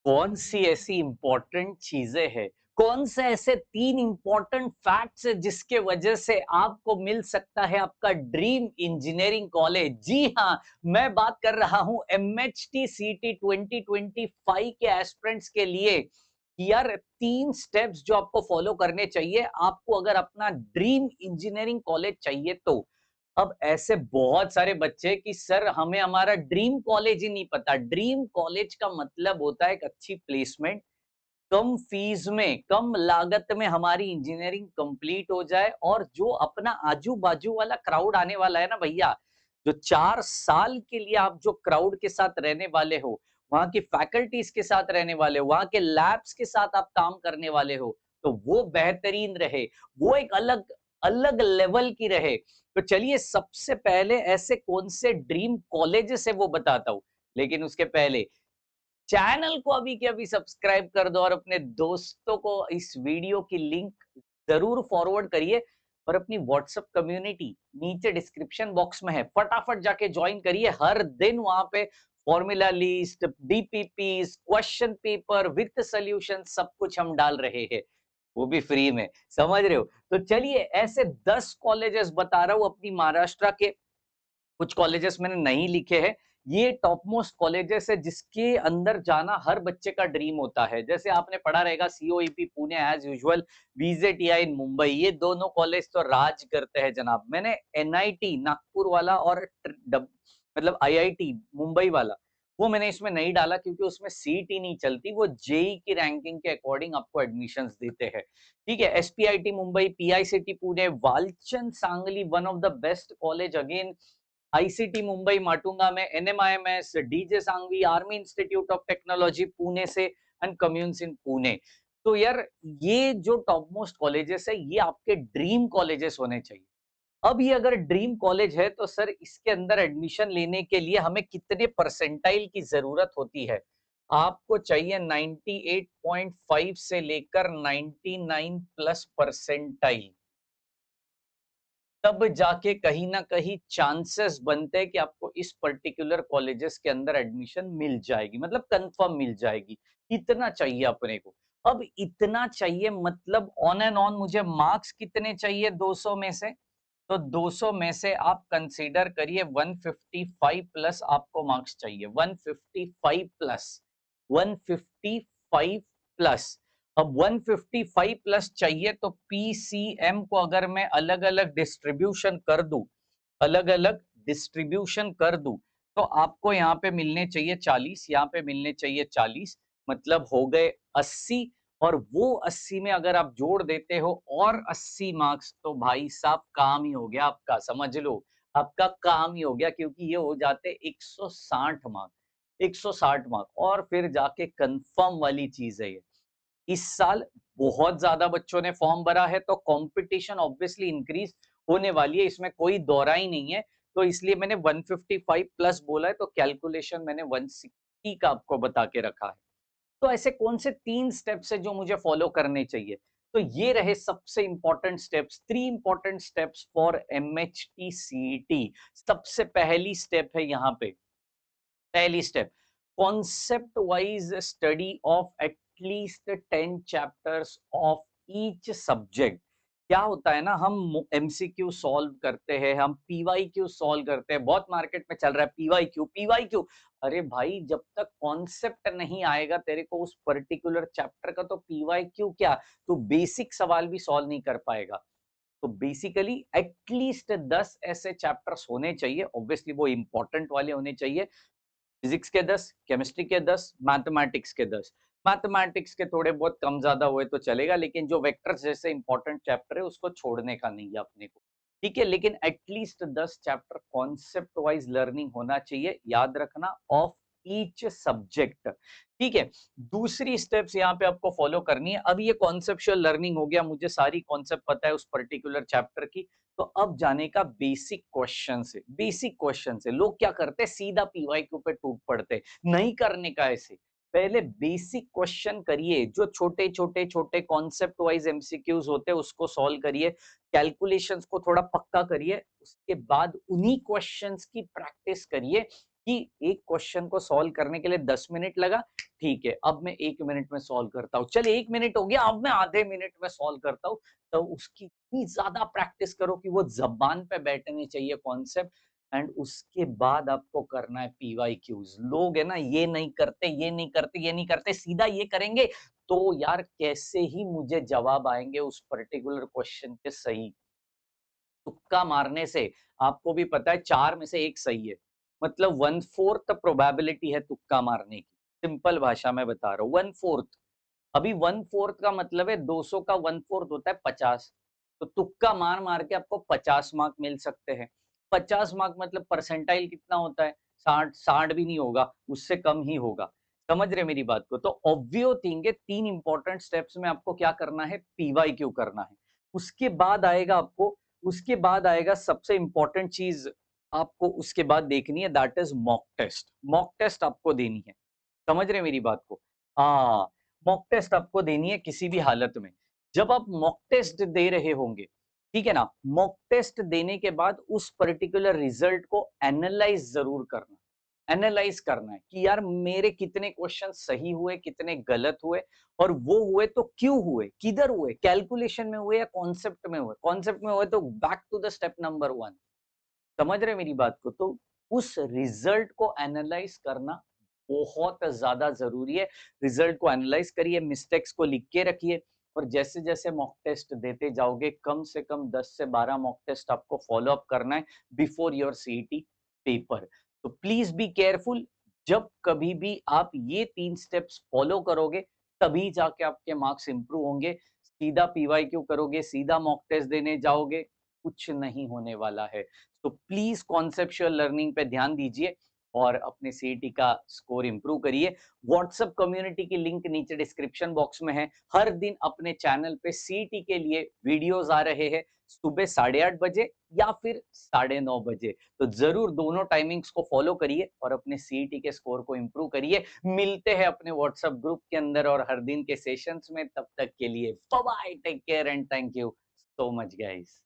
कौन सी ऐसी इंपॉर्टेंट चीजें हैं, कौन से ऐसे 3 इंपॉर्टेंट फैक्ट्स हैं जिसके वजह से आपको मिल सकता है आपका ड्रीम इंजीनियरिंग कॉलेज? जी हाँ, मैं बात कर रहा हूँ एमएचटी सीटी 2025 के एस्पिरेंट्स के लिए कि यार 3 स्टेप्स जो आपको फॉलो करने चाहिए आपको अगर अपना ड्रीम इंजीनियरिंग कॉलेज चाहिए तो। अब ऐसे बहुत सारे बच्चे कि सर हमें हमारा ड्रीम कॉलेज ही नहीं पता। ड्रीम कॉलेज का मतलब होता है एक अच्छी प्लेसमेंट, कम फीस में, कम लागत में हमारी इंजीनियरिंग कंप्लीट हो जाए और जो अपना आजू-बाजू वाला क्राउड आने वाला है ना भैया, जो 4 साल के लिए आप जो क्राउड के साथ रहने वाले हो, वहाँ की फैकल्टीज़ के साथ रहने वाले हो, वहाँ के लैब्स के साथ आप काम करने वाले हो, तो वो बेहतरीन रहे, वो एक अलग अलग लेवल की रहे। तो चलिए सबसे पहले ऐसे कौन से ड्रीम कॉलेजेस है वो बताता हूँ। लेकिन उसके पहले चैनल को अभी के अभी सब्सक्राइब कर दो और अपने दोस्तों को इस वीडियो की लिंक जरूर फॉरवर्ड करिए और अपनी व्हाट्सएप कम्युनिटी नीचे डिस्क्रिप्शन बॉक्स में है, फटाफट जाके ज्वाइन करिए। हर दिन वहां पे formula list, DPPs, question paper with solution सब कुछ हम डाल रहे हैं, वो भी फ्री में, समझ रहे हो? तो चलिए ऐसे 10 कॉलेजेस बता रहा हूँ अपनी महाराष्ट्र के, कुछ कॉलेजेस मैंने नहीं लिखे हैं। ये टॉप मोस्ट कॉलेजेस है जिसके अंदर जाना हर बच्चे का ड्रीम होता है। जैसे आपने पढ़ा रहेगा COEP Pune as usual, VJTI in Mumbai, ये दोनों कॉलेज तो राज करते हैं जनाब। मैंने एनआईटी नागपुर वाला और मतलब आईआईटी मुंबई वाला वो मैंने इसमें नहीं डाला क्योंकि उसमें सीट ही नहीं चलती, वो जेई की रैंकिंग के अकॉर्डिंग आपको एडमिशंस देते हैं। ठीक है, SPIT Mumbai, PICT Pune, Walchand Sangli one of the best college again, ICT Mumbai Matunga में, NMIMS, DJ Sanghvi, army institute of technology Pune से एंड कम्युन्स इन पुणे। तो यार ये जो टॉप मोस्ट कॉलेजेस है ये आपके ड्रीम कॉलेजेस होने चाहिए। अब ये अगर ड्रीम कॉलेज है तो सर इसके अंदर एडमिशन लेने के लिए हमें कितने परसेंटाइल की जरूरत होती है? आपको चाहिए 98.5 से लेकर 99 प्लस परसेंटाइल, तब जाके कहीं न कहीं चांसेस बनते हैं कि आपको इस पर्टिकुलर कॉलेजेस के अंदर एडमिशन मिल जाएगी, मतलब कंफर्म मिल जाएगी। इतना चाहिए अपने को। अब इतना चाहिए मतलब ऑन एंड ऑन मुझे मार्क्स कितने चाहिए 200 में से? तो 200 में से आप कंसीडर करिए 155 प्लस आपको मार्क्स चाहिए, 155 प्लस, 155 प्लस। अब 155 प्लस चाहिए तो पीसीएम को अगर मैं अलग-अलग डिस्ट्रीब्यूशन कर दूं, अलग-अलग डिस्ट्रीब्यूशन कर दूं, तो आपको यहाँ पे मिलने चाहिए 40, यहाँ पे मिलने चाहिए 40, मतलब हो गए 80। और वो 80 में अगर आप जोड़ देते हो और 80 मार्क्स, तो भाई साहब काम ही हो गया आपका, समझ लो आपका काम ही हो गया, क्योंकि ये हो जाते 160 मार्क, 160 मार्क। और फिर जाके कंफर्म वाली चीज है ये, इस साल बहुत ज्यादा बच्चों ने फॉर्म भरा है तो कंपटीशन ऑब्वियसली इंक्रीज होने वाली है, इसमें कोई दौरा ही नहीं है। तो इसलिए मैंने 155 प्लस बोला है, तो कैलकुलेशन मैंने 160 का आपको बता के रखा है। तो ऐसे कौन से 3 स्टेप्स है जो मुझे फॉलो करने चाहिए? तो ये रहे सबसे important steps, 3 important steps for MHT CET. सबसे पहली स्टेप है यहाँ पे, पहली step, concept wise study of at least 10 chapters of each subject. क्या होता है ना, हम एमसीक्यू सॉल्व करते हैं, हम पीवाईक्यू सॉल्व करते हैं, बहुत मार्केट में चल रहा है पीवाईक्यू पीवाईक्यू। अरे भाई जब तक कॉन्सेप्ट नहीं आएगा तेरे को उस पर्टिकुलर चैप्टर का, तो पीवाईक्यू क्या, तू बेसिक सवाल भी सॉल्व नहीं कर पाएगा। तो बेसिकली एटलीस्ट 10 ऐसे चैप्टर्स होने चाहिए, ऑब्वियसली वो इंपॉर्टेंट वाले होने चाहिए। फिजिक्स के 10, केमिस्ट्री के 10, मैथमेटिक्स के 10। मैथमेटिक्स के थोड़े बहुत कम ज्यादा हुए तो चलेगा, लेकिन जो वेक्टर्स जैसे इंपॉर्टेंट चैप्टर है उसको छोड़ने का नहीं है अपने को। ठीक है, लेकिन at least 10 chapter concept wise learning होना चाहिए, याद रखना, ऑफ ईच सब्जेक्ट। ठीक है, दूसरी स्टेप्स यहाँ पे आपको फॉलो करनी है। अब ये कॉन्सेप्चुअल लर्निंग हो गया, मुझे सारी कॉन्सेप्ट पता है उस पर्टिकुलर चैप्टर की। तो अब जाने का बेसिक क्वेश्चन से, बेसिक क्वेश्चन से लोग क्या करते हैं, सीधा पीवाईक्यू पे टूट पड़ते हैं। नहीं करने का ऐसे, पहले बेसिक क्वेश्चन करिए, जो छोटे छोटे छोटे कॉन्सेप्ट वाइज एमसीक्यूज होते हैं उसको सॉल्व करिए, कैलकुलेशंस को थोड़ा पक्का करिए, उसके बाद उन्हीं क्वेश्चंस की प्रैक्टिस करिए कि एक क्वेश्चन को सॉल्व करने के लिए 10 मिनट लगा, ठीक है, अब मैं 1 मिनट में सॉल्व करता हूँ। चल 1 मिनट हो गया, अब मैं आधे मिनट में सॉल्व करता हूँ। तो उसकी इतनी ज़्यादा प्रैक्टिस करो कि वो ज़बान पे बैठने चाहिए कॉन्सेप्ट एंड उसके बाद आपको करना है पीवाईक्यूज़। लोग है ना ये नहीं करते, ये नहीं करते, ये नहीं करते, सीधा ये करेंगे, तो यार कैसे ही मुझे जवाब आएँगे उस पर्टिकुलर क्वेश्चन के सही। तुक्का मारने से आपको भी पता है 4 में से 1 सही है। मतलब 1/4 प्रोबेबिलिटी है तुक्का मारने की। सिंपल भाषा में बता रहा हूँ 1/4। अभी 1/4 का मतलब है 200 का 1/4 होता है 50। तो तुक्का मार-मार के आपको 50 मार्क मिल सकते हैं। 50 मार्क मतलब परसेंटाइल कितना होता है? 60 60 भी नहीं होगा, उससे कम ही होगा। समझ रहे हैं मेरी बात को? तो ऑब्वियो थिंग है 3 इम्पोर्टेंट स्टेप्स में आपको क्या करना है? पीवाईक्यू करना है। उसके बाद आएगा आपको उसके बाद आएगा सबसे इम्पोर्टेंट चीज़ आपको उसके बाद देखनी है that is mock test. Mock test आपको देनी है। समझ रहे हैं मेरी बात को? हाँ, मॉक टेस्ट आपको देनी है किसी भी हालत में। जब आप मॉक टेस्ट दे रहे होंगे, ठीक है ना? मॉक टेस्ट देने के बाद उस पर्टिकुलर रिज़ल्ट को एनालाइज़ ज़रूर करना। एनालाइज़ करना है कि यार मेरे कितने क्वेश्चन सही हुए, कितने गलत हुए और वो हुए तो क्यों हुए? किधर हुए? कैलकुलेशन में हुए या कॉन्सेप्ट में हुए? कॉन्सेप्ट में हुए तो back to the step number 1। समझ रहे हैं मेरी बात को? तो उस रिज़ल्ट को एनालाइज़ करना बहुत ज़्यादा ज़रूरी है। रिज़ल्ट को एनालाइज़ करिए, मिस्टेक्स को लिख के रखिए और जैसे-जैसे मॉक टेस्ट देते जाओगे, कम से कम 10 से 12 मॉक टेस्ट आपको फ़ॉलो अप करना है बिफोर योर सीईटी पेपर। तो प्लीज़ बी केयरफुल। जब कभी भी आप ये 3 स्टेप्स फ़ॉलो करोगे, तभी जाके आपके मार्क्स इम्प्रूव होंगे। सीधा पीवाईक्यू करोगे, सीधा मॉक टेस्ट देने जाओगे, कुछ नहीं होने वाला है। तो प्लीज़ कॉन्सेप्चुअल लर्निंग पे ध्यान दीजिए और अपने सीईटी का स्कोर इम्प्रूव करिए। व्हाट्सएप कम्युनिटी की लिंक नीचे डिस्क्रिप्शन बॉक्स में है। हर दिन अपने चैनल पे सीईटी के लिए वीडियोज़ आ रहे हैं, सुबह 8:30 बजे या फिर 9:30 बजे। तो ज़रूर दोनों टाइमिंग्स को फ़ॉलो करिए और अपने सीईटी के स्कोर को इम्प्रूव करिए। मिलते हैं अपने व्हाट्सएप ग्रुप के अंदर और हर दिन के सेशंस में। तब तक के लिए bye bye, take care and thank you so much guys.